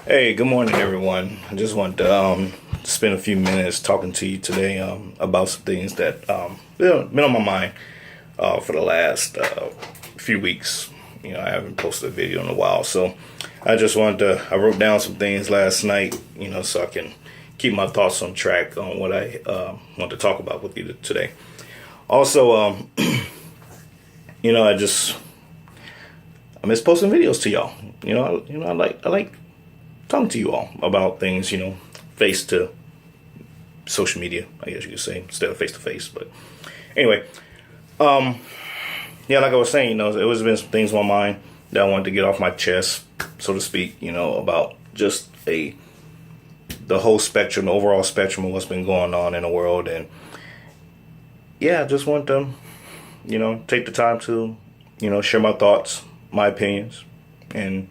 Hey, good morning, everyone. I just want to spend a few minutes talking to you today about some things that been on my mind for the last few weeks. I haven't posted a video in a while, so I wrote down some things last night, so I can keep my thoughts on track on what I want to talk about with you today. Also, I miss posting videos to y'all. I like talking to you all about things, face to social media, I guess you could say, instead of face to face. But anyway, like I was saying, it was been some things on my mind that I wanted to get off my chest, so to speak, about just the whole spectrum, the overall spectrum of what's been going on in the world. And I just want to, take the time to, share my thoughts, my opinions, and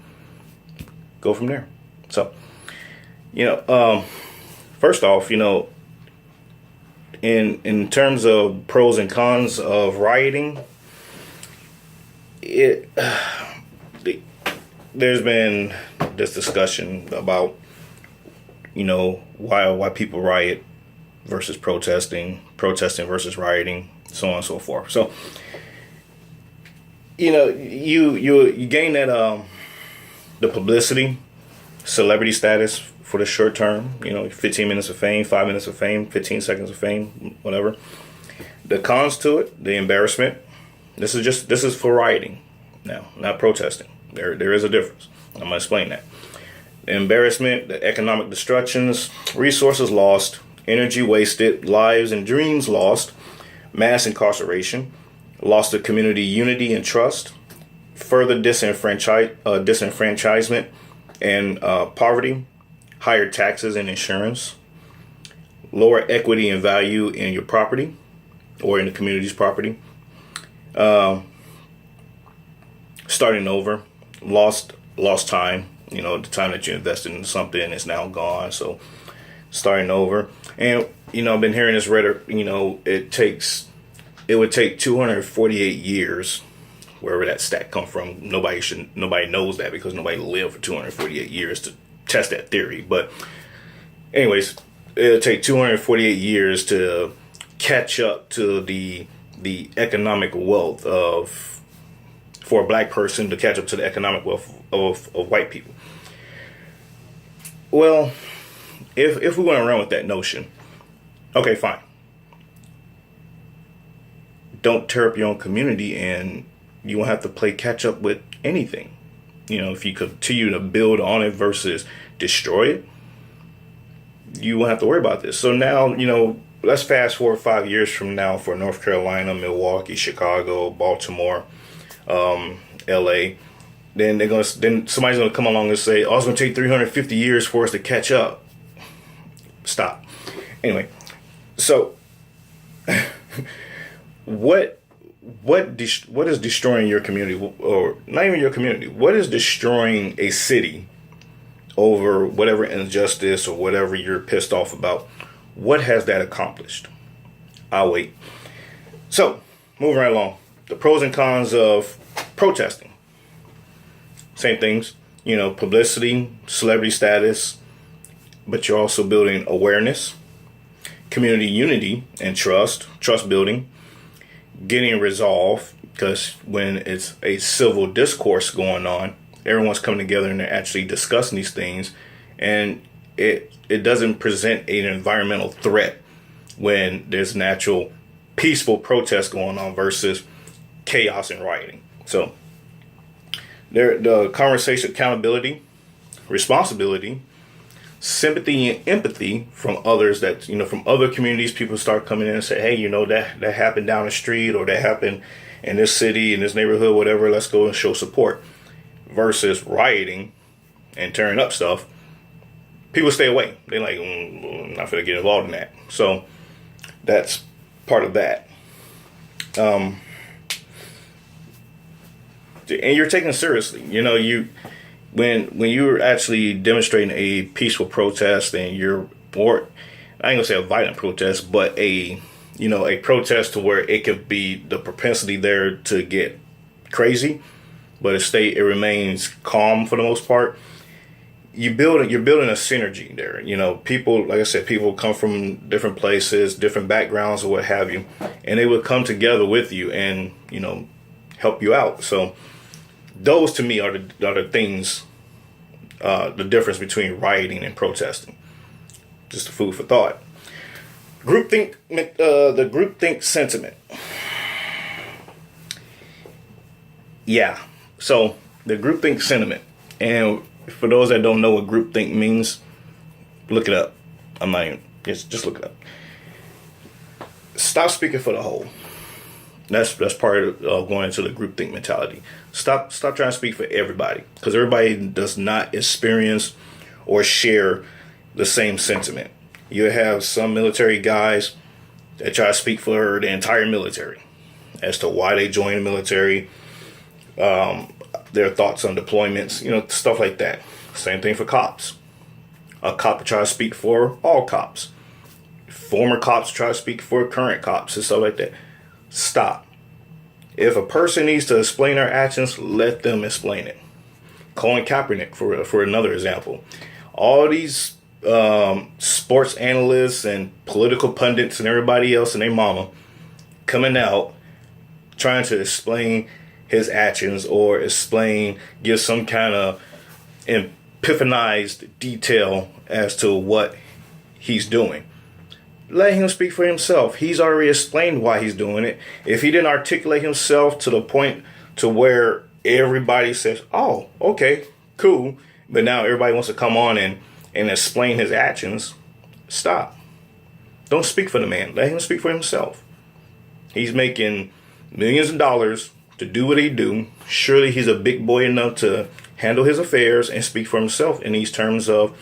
go from there. So, first off, in terms of pros and cons of rioting, there's been this discussion about, why people riot versus protesting versus rioting, so on and so forth. So, you gain that the publicity, celebrity status for the short term, 15 minutes of fame, 5 minutes of fame, 15 seconds of fame, whatever. The cons to it, the embarrassment. This is for rioting now, not protesting. There is a difference. I'm going to explain that. The embarrassment, the economic destructions, resources lost, energy wasted, lives and dreams lost, mass incarceration, loss of community unity and trust, further disenfranchisement and poverty, higher taxes and insurance, lower equity and value in your property or in the community's property, starting over, lost time, the time that you invested in something is now gone. So starting over. And, I've been hearing this rhetoric, it would take 248 years, wherever that stat come from. Nobody knows that because nobody lived for 248 years to test that theory. But anyways, it'll take 248 years to catch up to the economic wealth for a black person to catch up to the economic wealth of white people. Well, if we went around with that notion, okay, fine. Don't tear up your own community and you won't have to play catch up with anything. If you continue to build on it versus destroy it, you won't have to worry about this. So now, let's fast forward 5 years from now for North Carolina, Milwaukee, Chicago, Baltimore, LA. Then somebody's gonna come along and say, "Oh, it's gonna take 350 years for us to catch up." Stop. Anyway, so what is destroying your community, or not even your community? What is destroying a city over whatever injustice or whatever you're pissed off about? What has that accomplished? I'll wait. So, moving right along. The pros and cons of protesting. Same things, publicity, celebrity status, but you're also building awareness, community unity and trust building, getting resolved, because when it's a civil discourse going on, everyone's coming together and they're actually discussing these things, and it doesn't present an environmental threat when there's natural peaceful protest going on versus chaos and rioting. So the conversation, accountability, responsibility, sympathy and empathy from others, that from other communities. People start coming in and say, hey, that happened down the street, or that happened in this city, in this neighborhood, whatever, let's go and show support. Versus rioting and tearing up stuff, people stay away. They're like, I'm not gonna get involved in that. So that's part of that. And you're taken seriously. When you're actually demonstrating a peaceful protest, and or I ain't gonna say a violent protest, but a protest to where it could be the propensity there to get crazy, but it remains calm for the most part. you're building a synergy there. You know, people, like I said, people come from different places, different backgrounds, or what have you, and they would come together with you and, you know, help you out. So those to me are the things, the difference between rioting and protesting. Just a food for thought. Groupthink, the groupthink sentiment. Yeah. So the groupthink sentiment, and for those that don't know what groupthink means, look it up. I'm not even, just look it up. Stop speaking for the whole. That's part of going into the groupthink mentality. Stop trying to speak for everybody, because everybody does not experience or share the same sentiment. You have some military guys that try to speak for the entire military as to why they joined the military, their thoughts on deployments, you know, stuff like that. Same thing for cops. A cop try to speak for all cops. Former cops try to speak for current cops and stuff like that. Stop. If a person needs to explain their actions, let them explain it. Colin Kaepernick, for another example. All these sports analysts and political pundits and everybody else and their mama coming out trying to explain his actions or give some kind of epiphanized detail as to what he's doing. Let him speak for himself. He's already explained why he's doing it. If he didn't articulate himself to the point to where everybody says, oh, okay, cool, but now everybody wants to come on and explain his actions, stop. Don't speak for the man. Let him speak for himself. He's making millions of dollars to do what he do. Surely he's a big boy enough to handle his affairs and speak for himself in these terms of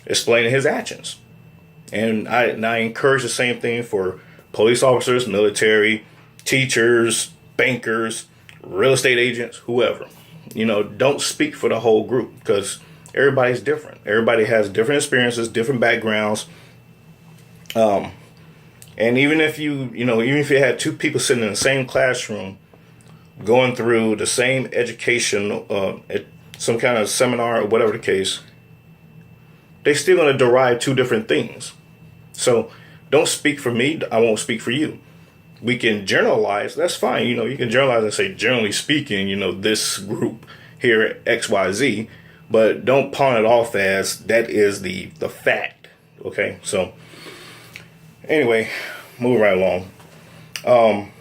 explaining his actions. And I encourage the same thing for police officers, military, teachers, bankers, real estate agents, whoever. You know, don't speak for the whole group, because everybody's different. Everybody has different experiences, different backgrounds. And even if you had two people sitting in the same classroom, going through the same education, at some kind of seminar or whatever the case, they're still going to derive two different things. So don't speak for me. I won't speak for you. We can generalize. That's fine. You know, you can generalize and say, generally speaking, you know, this group here at XYZ, but don't pawn it off as that is the fact. Okay. So anyway, moving right along.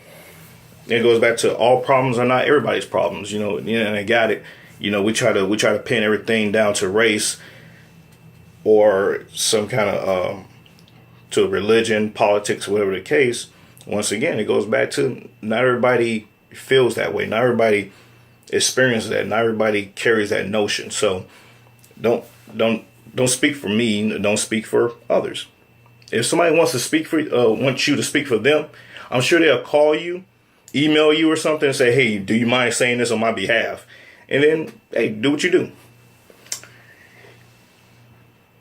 It goes back to all problems are not everybody's problems, you know, and I got it. You know, we try to pin everything down to race or some kind of, to religion, politics, whatever the case. Once again, it goes back to not everybody feels that way. Not everybody experiences that. Not everybody carries that notion. So don't speak for me. Don't speak for others. If somebody wants you to speak for them, I'm sure they'll call you, email you or something and say, hey, do you mind saying this on my behalf? And then, hey, do what you do.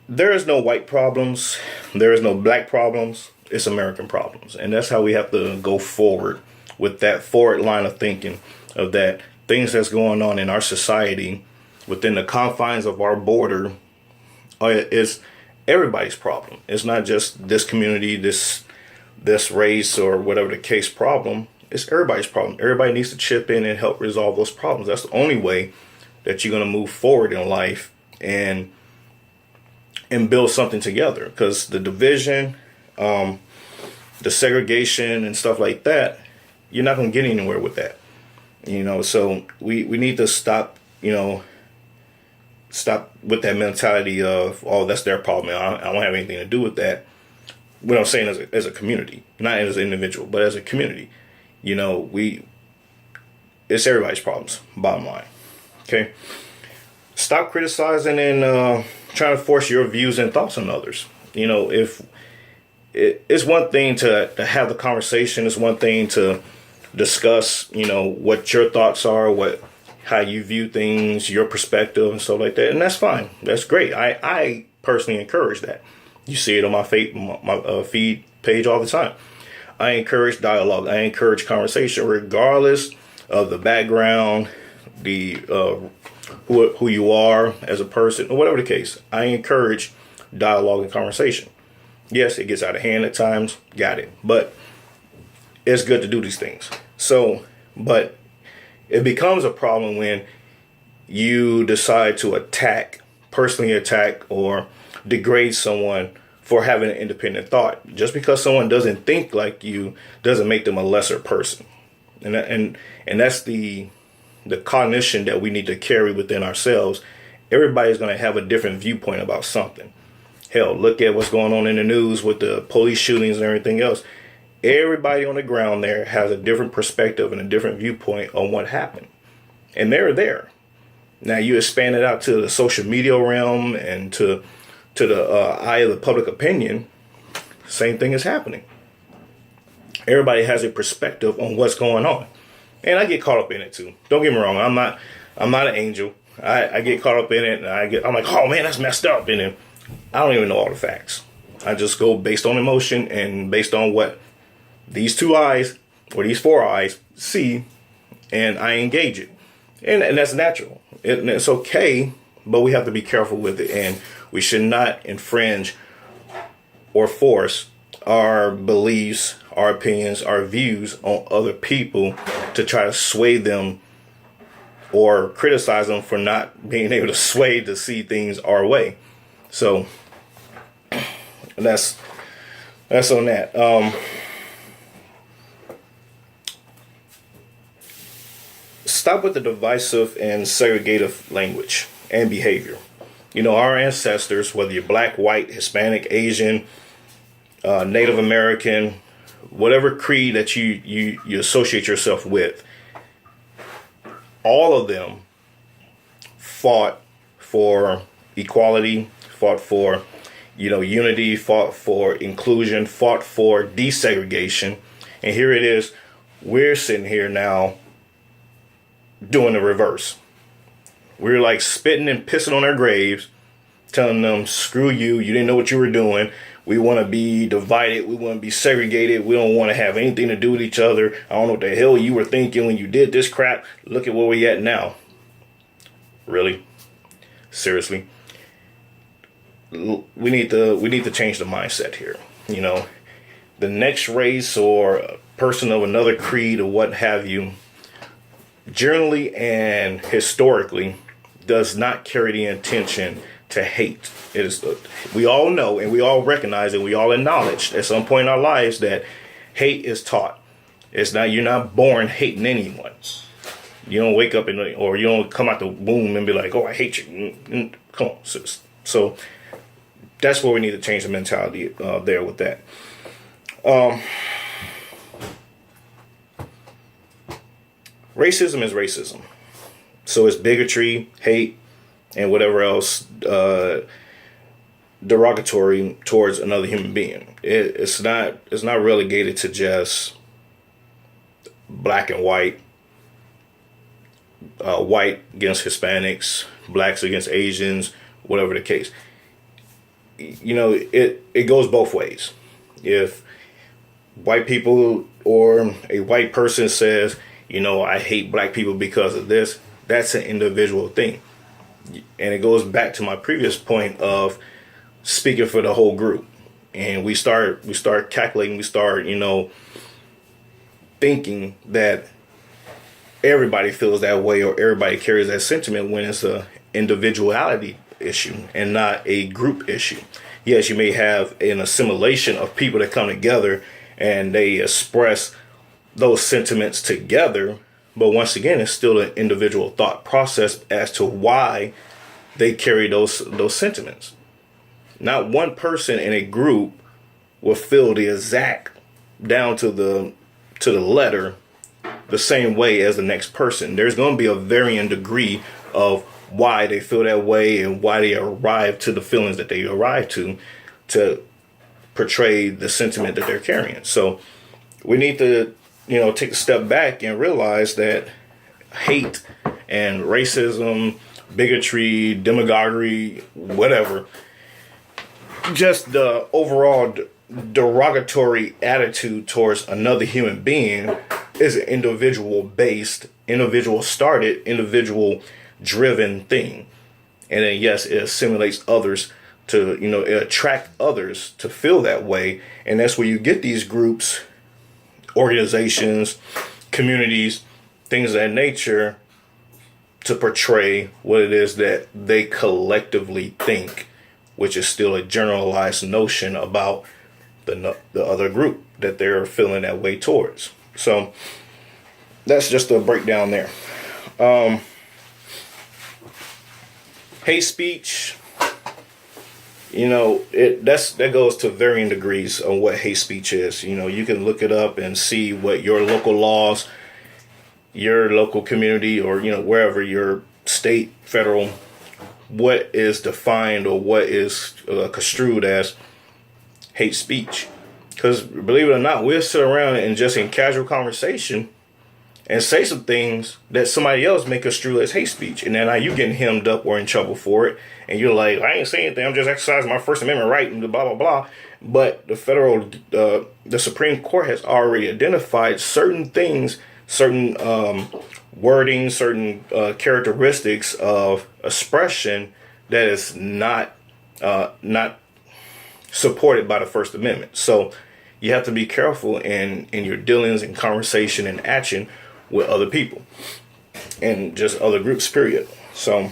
There is no white problems. There is no black problems. It's American problems. And that's how we have to go forward with that forward line of thinking of that things that's going on in our society within the confines of our border is everybody's problem. It's not just this community, this race or whatever the case problem. It's everybody's problem. Everybody needs to chip in and help resolve those problems. That's the only way that you're going to move forward in life and build something together, because the division, the segregation and stuff like that, you're not going to get anywhere with that. You know, so we need to stop with that mentality of, oh, that's their problem. I don't have anything to do with that. What I'm saying as a community, not as an individual, but as a community, you know, it's everybody's problems, bottom line. Okay. Stop criticizing and trying to force your views and thoughts on others. You know, if it's one thing to have the conversation, it's one thing to discuss, you know, what your thoughts are, how you view things, your perspective and stuff like that. And that's fine. That's great. I personally encourage that. You see it on my feed page all the time. I encourage dialogue. I encourage conversation, regardless of the background, the who you are as a person, or whatever the case. I encourage dialogue and conversation. Yes, it gets out of hand at times, got it. But it's good to do these things. So, but it becomes a problem when you decide to personally attack, or degrade someone for having an independent thought. Just because someone doesn't think like you doesn't make them a lesser person. And that's the cognition that we need to carry within ourselves. Everybody's going to have a different viewpoint about something. Hell, look at what's going on in the news with the police shootings and everything else. Everybody on the ground there has a different perspective and a different viewpoint on what happened. And they're there. Now you expand it out to the social media realm and to the eye of the public opinion. Same thing is happening. Everybody has a perspective on what's going on. And I get caught up in it too. Don't get me wrong. I'm not an angel. I get caught up in it, and I'm like, oh man, that's messed up. And then I don't even know all the facts. I just go based on emotion and based on what these two eyes or these four eyes see, and I engage it. And that's natural. It's okay, but we have to be careful with it, and we should not infringe or force our beliefs, our opinions, our views on other people to try to sway them or criticize them for not being able to sway to see things our way. So that's on that. Stop with the divisive and segregative language and behavior. You know, our ancestors, whether you're black, white, Hispanic, Asian, Native American, whatever creed that you associate yourself with, all of them fought for equality, fought for, unity, fought for inclusion, fought for desegregation. And here it is, we're sitting here now doing the reverse. We're like spitting and pissing on their graves, telling them, screw you, you didn't know what you were doing. We want to be divided. We want to be segregated. We don't want to have anything to do with each other. I don't know what the hell you were thinking when you did this crap. Look at where we at now. Really? Seriously? We need to change the mindset here. The next race or a person of another creed or what have you, generally and historically, does not carry the intention to hate. It is, we all know and we all recognize and we all acknowledge at some point in our lives that hate is taught. You're not born hating anyone. You don't wake up or you don't come out the womb and be like, oh, I hate you. Come on, sis. So that's where we need to change the mentality there with that. Racism is racism. So it's bigotry, hate, and whatever else derogatory towards another human being. It's not relegated to just black and white, white against Hispanics, blacks against Asians, whatever the case. It goes both ways. If white people or a white person says, I hate black people because of this, that's an individual thing. And it goes back to my previous point of speaking for the whole group. And we start calculating, we start, thinking that everybody feels that way or everybody carries that sentiment when it's a individuality issue and not a group issue. Yes, you may have an assimilation of people that come together and they express those sentiments together. But once again, it's still an individual thought process as to why they carry those sentiments. Not one person in a group will feel the exact down to the letter the same way as the next person. There's going to be a varying degree of why they feel that way and why they arrive to the feelings that they arrive to portray the sentiment that they're carrying. So we need to take a step back and realize that hate and racism, bigotry, demagoguery, whatever, just the overall derogatory attitude towards another human being is an individual based, individual started, individual driven thing. And then, yes, it assimilates others to, it attract others to feel that way. And that's where you get these groups, organizations, communities, things of that nature to portray what it is that they collectively think, which is still a generalized notion about the other group that they're feeling that way towards. So that's just a breakdown there. Hate speech, that goes to varying degrees on what hate speech is. You can look it up and see what your local laws, your local community, or wherever, your state, federal, what is defined or what is construed as hate speech. Because believe it or not, we'll sit around and just in casual conversation and say some things that somebody else may construe as hate speech. And then now you getting hemmed up or in trouble for it. And you're like, I ain't saying anything. I'm just exercising my First Amendment right and blah, blah, blah. But the Supreme Court has already identified certain things, certain wording, certain characteristics of expression that is not supported by the First Amendment. So you have to be careful in your dealings and conversation and action with other people and just other groups, period. So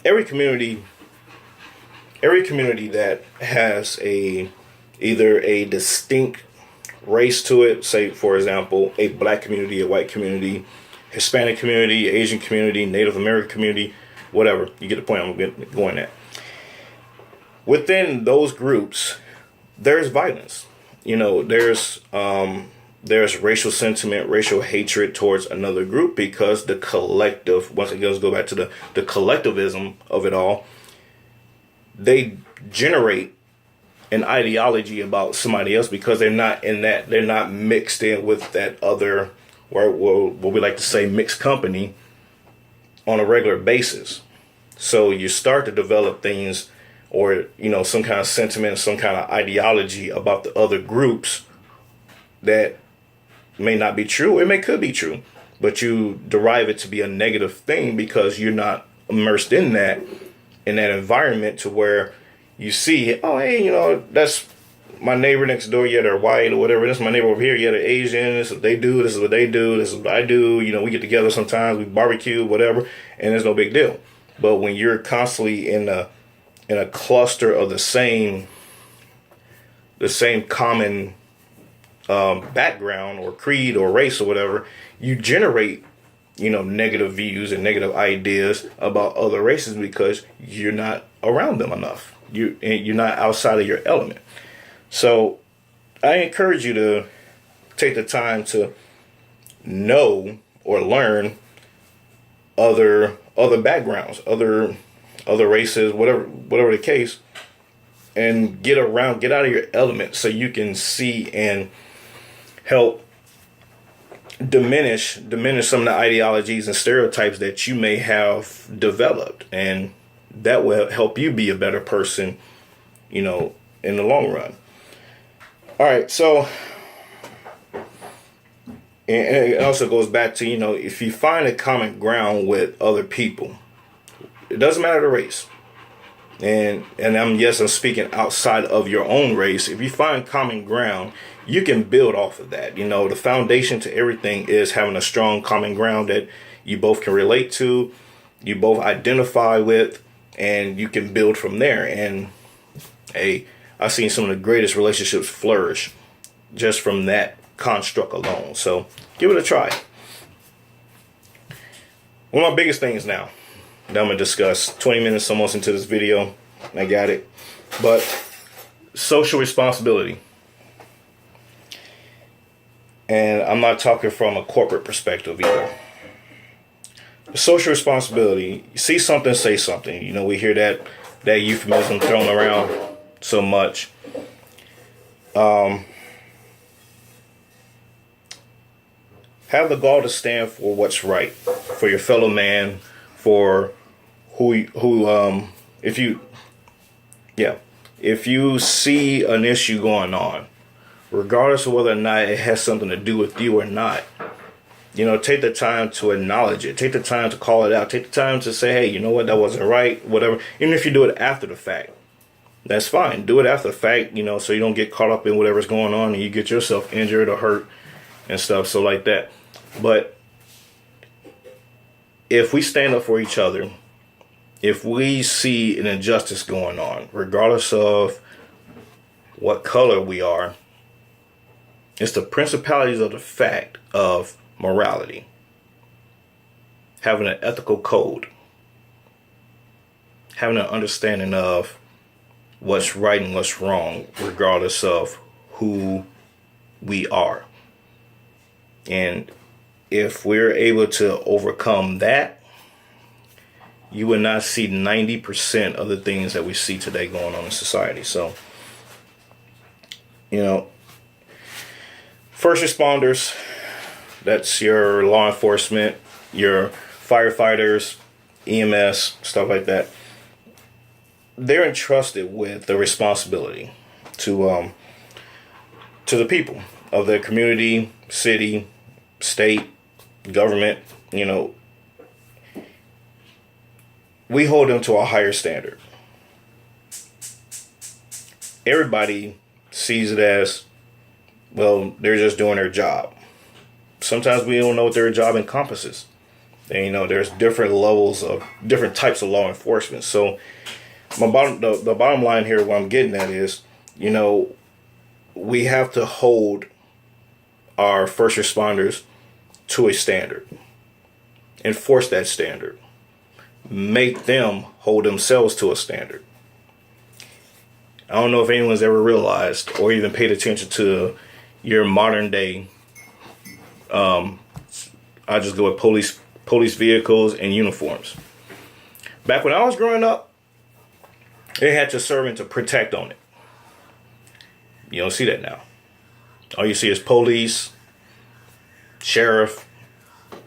every community that has either a distinct race to it, say for example a black community, a white community, Hispanic community, Asian community, Native American community, whatever, you get the point I'm going at. Within those groups, there's violence. There's racial sentiment, racial hatred towards another group because the collective, once again, let's go back to the collectivism of it all. They generate an ideology about somebody else because they're not mixed in with that other, or what we like to say, mixed company on a regular basis. So you start to develop things, or some kind of sentiment, some kind of ideology about the other groups that may not be true. It could be true, but you derive it to be a negative thing because you're not immersed in that environment to where you see, oh, hey, that's my neighbor next door, yeah, they're white or whatever. This is my neighbor over here, yeah, they're Asian. This is what they do. This is what they do. This is what I do. We get together sometimes, we barbecue, whatever, and there's no big deal. But when you're constantly in a cluster of the same common background or creed or race or whatever, you generate negative views and negative ideas about other races because you're not around them enough. You're not outside of your element. So I encourage you to take the time to know or learn other backgrounds, other races, whatever the case, and get out of your element so you can see and help diminish some of the ideologies and stereotypes that you may have developed, and that will help you be a better person, in the long run. All right, so and it also goes back to, if you find a common ground with other people, it doesn't matter the race. And I'm speaking outside of your own race. If you find common ground, you can build off of that. The foundation to everything is having a strong common ground that you both can relate to, you both identify with, and you can build from there. And I've seen some of the greatest relationships flourish just from that construct alone. So give it a try. One of my biggest things now that I'm going to discuss, 20 minutes almost into this video, I got it, but social responsibility. And I'm not talking from a corporate perspective either. Social responsibility, you see something, say something. We hear that euphemism thrown around so much. Have the gall to stand for what's right, for your fellow man, for if you see an issue going on, regardless of whether or not it has something to do with you or not. Take the time to acknowledge it. Take the time to call it out. Take the time to say, hey, you know what, that wasn't right, whatever. Even if you do it after the fact, that's fine. Do it after the fact, so you don't get caught up in whatever's going on and you get yourself injured or hurt and stuff, so like that. But if we stand up for each other, if we see an injustice going on, regardless of what color we are, it's the principalities of the fact of morality, having an ethical code, having an understanding of what's right and what's wrong, regardless of who we are. And if we're able to overcome that, you would not see 90% of the things that we see today going on in society. So, first responders, that's your law enforcement, your firefighters, EMS, stuff like that. They're entrusted with the responsibility to the people of their community, city, state, government. We hold them to a higher standard. Everybody sees it as, well, they're just doing their job. Sometimes we don't know what their job encompasses. And, there's different levels of different types of law enforcement. So the bottom line here, what I'm getting at is, we have to hold our first responders to a standard. Enforce that standard. Make them hold themselves to a standard. I don't know if anyone's ever realized or even paid attention to your modern day. I just go with police vehicles and uniforms. Back when I was growing up, it had to serve and to protect on it. You don't see that now. All you see is police, sheriff,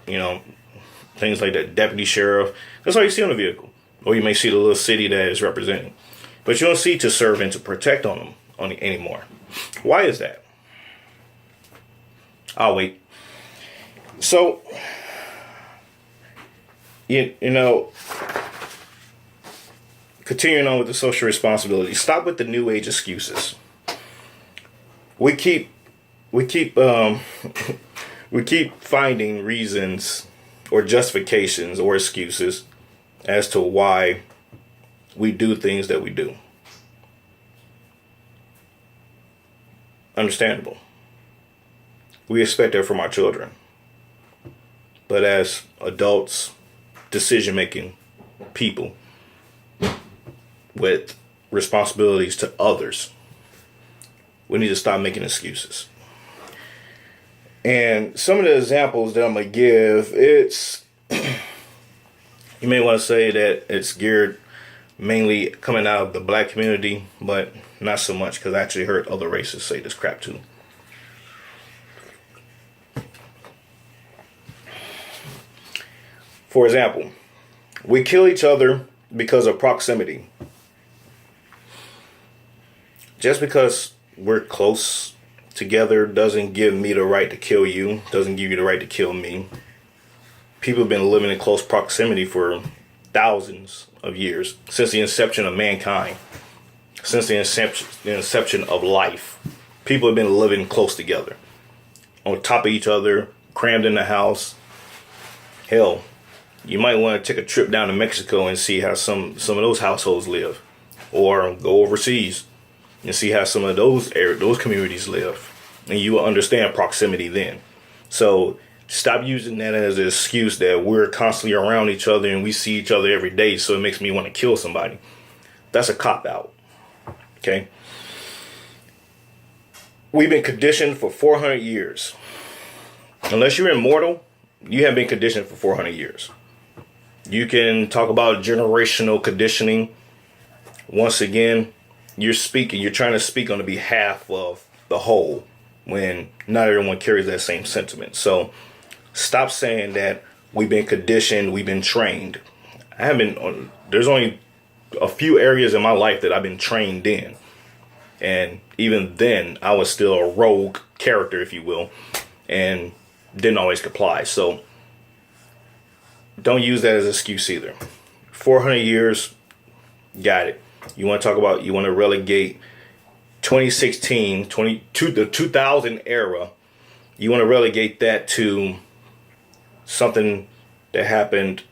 things like that, deputy sheriff. That's all you see on the vehicle. Or you may see the little city that is represented. But you don't see to serve and to protect on them anymore. Why is that? I'll wait. So, continuing on with the social responsibility, stop with the new age excuses. We keep finding reasons or justifications or excuses as to why we do things that we do. Understandable. We expect that from our children. But as adults, decision-making people with responsibilities to others, we need to stop making excuses. And some of the examples that I'm going to give, it's, you may want to say that it's geared mainly coming out of the black community, but not so much, because I actually heard other races say this crap too. For example, we kill each other because of proximity. Just because we're close together doesn't give me the right to kill you, doesn't give you the right to kill me. People have been living in close proximity for thousands of years, since the inception of mankind, since the inception of life. People have been living close together, on top of each other, crammed in the house. Hell, you might want to take a trip down to Mexico and see how some of those households live, or go overseas and see how some of those communities live, and you will understand proximity then. So stop using that as an excuse that we're constantly around each other and we see each other every day, so it makes me want to kill somebody. That's a cop-out. Okay? We've been conditioned for 400 years. Unless you're immortal, you have been conditioned for 400 years. You can talk about generational conditioning. Once again, you're trying to speak on the behalf of the whole, when not everyone carries that same sentiment. So stop saying that we've been conditioned, we've been trained. There's only a few areas in my life that I've been trained in. And even then, I was still a rogue character, if you will, and didn't always comply. So don't use that as an excuse either. 400 years, got it. You want to talk about, you want to relegate 2016, the 2000 era, you want to relegate that to something that happened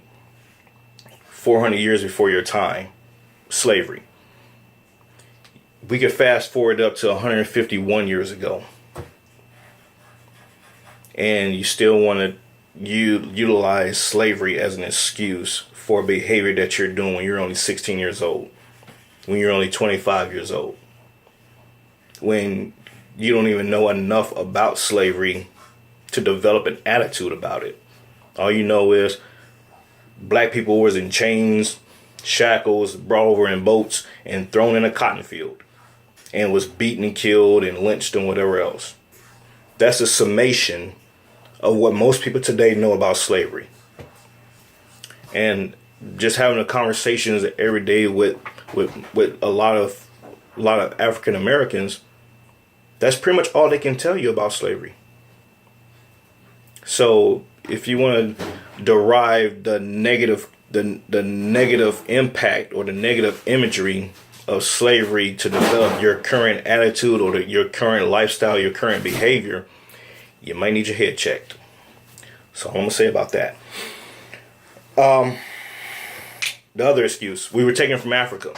400 years before your time, slavery. We could fast forward up to 151 years ago, and you still want to utilize slavery as an excuse for behavior that you're doing when you're only 16 years old, when you're only 25 years old, when you don't even know enough about slavery to develop an attitude about it. All you know is black people was in chains, shackles, brought over in boats, and thrown in a cotton field, and was beaten and killed and lynched and whatever else. That's a summation of what most people today know about slavery. And just having the conversations every day with a lot of African Americans, that's pretty much all they can tell you about slavery. So if you want to derive the negative impact or the negative imagery of slavery to develop your current attitude or your current lifestyle, your current behavior, you might need your head checked. So I'm going to say about that. The other excuse, we were taken from Africa.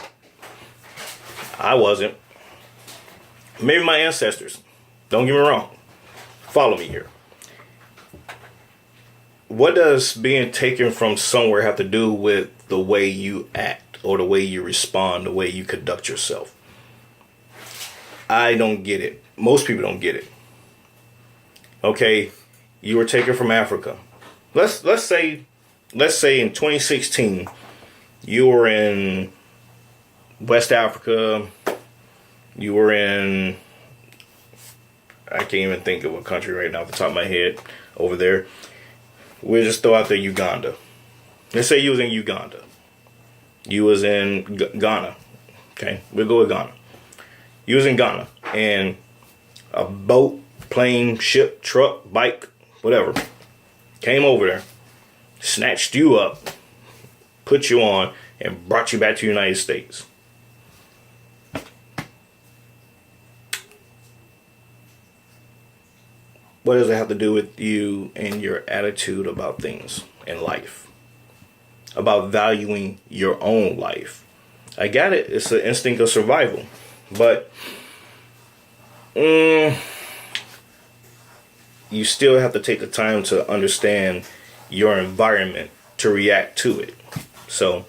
I wasn't. Maybe my ancestors. Don't get me wrong. Follow me here. What does being taken from somewhere have to do with the way you act or the way you respond, the way you conduct yourself? I don't get it. Most people don't get it. Okay, you were taken from Africa. Let's say in 2016 you were in West Africa. You were in, I can't even think of a country right now off the top of my head over there. We'll just throw out there Uganda. Let's say you was in Uganda. You was in Ghana. Okay, we'll go with Ghana. You was in Ghana, and a boat, plane, ship, truck, bike, whatever, came over there, snatched you up, put you on, and brought you back to the United States. What does it have to do with you and your attitude about things in life? About valuing your own life? I got it. It's an instinct of survival. But you still have to take the time to understand your environment to react to it. So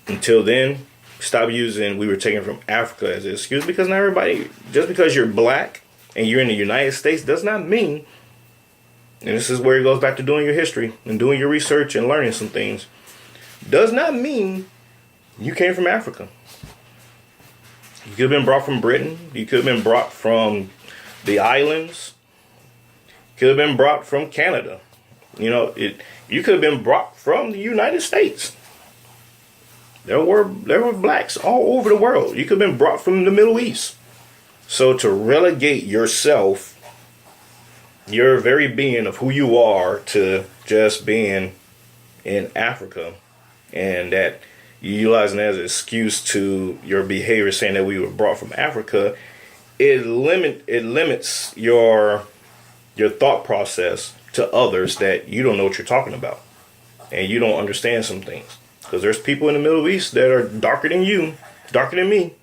until then, stop using we were taken from Africa as an excuse, because not everybody, just because you're black and you're in the United States does not mean, and this is where it goes back to doing your history and doing your research and learning some things, does not mean you came from Africa. You could have been brought from Britain. You could have been brought from the islands. Could have been brought from Canada. You know, you could have been brought from the United States. There were blacks all over the world. You could have been brought from the Middle East. So to relegate yourself, your very being of who you are, to just being in Africa, and that you utilizing that as an excuse to your behavior, saying that we were brought from Africa, it limits your thought process to others that you don't know what you're talking about, and you don't understand some things, because there's people in the Middle East that are darker than you, darker than me.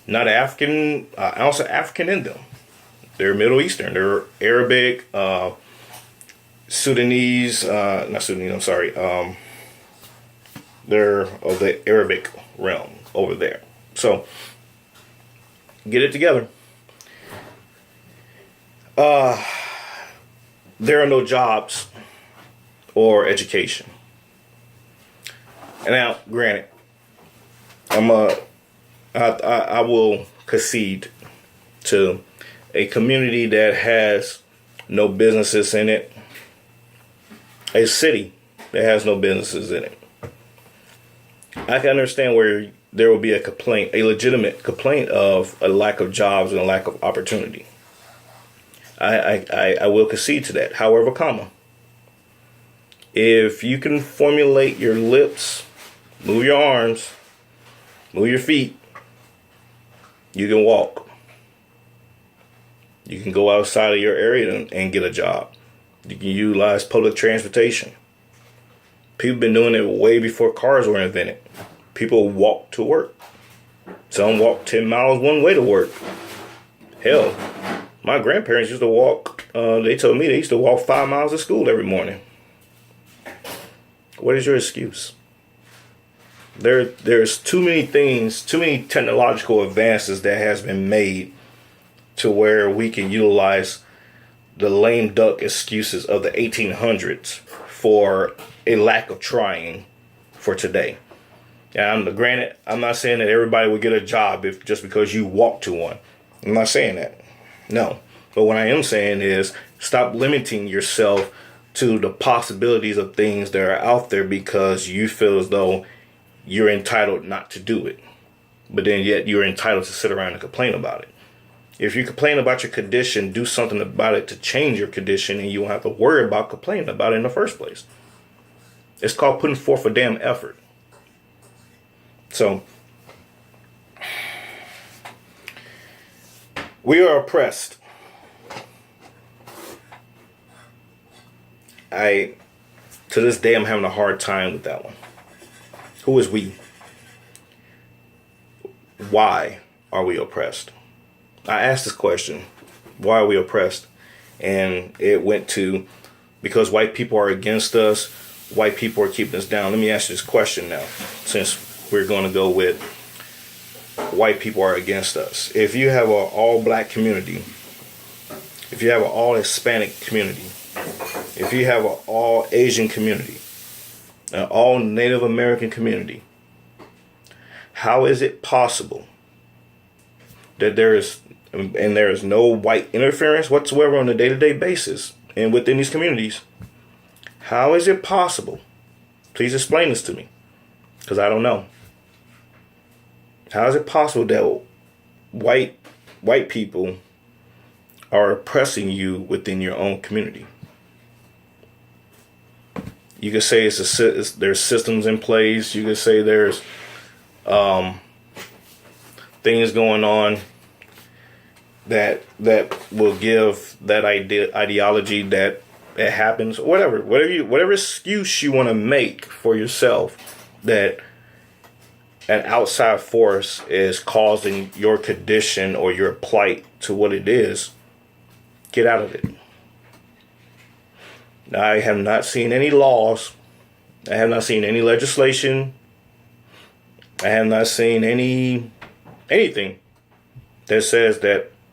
Not African, ounce of African in them. They're Middle Eastern. They're Arabic, Sudanese, not Sudanese, I'm sorry. They're of the Arabic realm over there. So, get it together. There are no jobs or education. And now, granted, I will concede to a community that has no businesses in it, a city that has no businesses in it. I can understand where there will be a complaint, a legitimate complaint of a lack of jobs and a lack of opportunity. I will concede to that. However, comma, if you can formulate your lips, move your arms, move your feet, you can walk. You can go outside of your area and get a job. You can utilize public transportation. People have been doing it way before cars were invented. People walk to work. Some walk 10 miles one way to work. Hell, my grandparents used to walk, they told me they used to walk 5 miles to school every morning. What is your excuse? There's too many things, too many technological advances that has been made to where we can utilize the lame duck excuses of the 1800s for a lack of trying for today. And granted, I'm not saying that everybody would get a job just because you walk to one. I'm not saying that. No. But what I am saying is stop limiting yourself to the possibilities of things that are out there because you feel as though you're entitled not to do it. But then yet you're entitled to sit around and complain about it. If you complain about your condition, do something about it to change your condition and you won't have to worry about complaining about it in the first place. It's called putting forth a damn effort. So, we are oppressed. To this day, I'm having a hard time with that one. Who is we? Why are we oppressed? I asked this question, why are we oppressed? And it went to, because white people are against us, white people are keeping us down. Let me ask you this question now, since we're going to go with white people are against us. If you have an all black community, if you have an all Hispanic community, if you have an all Asian community, an all Native American community, how is it possible that there is no white interference whatsoever on a day-to-day basis and within these communities? How is it possible? Please explain this to me, because I don't know. How is it possible that white people are oppressing you within your own community? You could say there's systems in place. You could say there's things going on that will give that ideology that it happens. Whatever excuse you want to make for yourself that an outside force is causing your condition or your plight to what it is, get out of it. I have not seen any laws. I have not seen any legislation. I have not seen anything that says that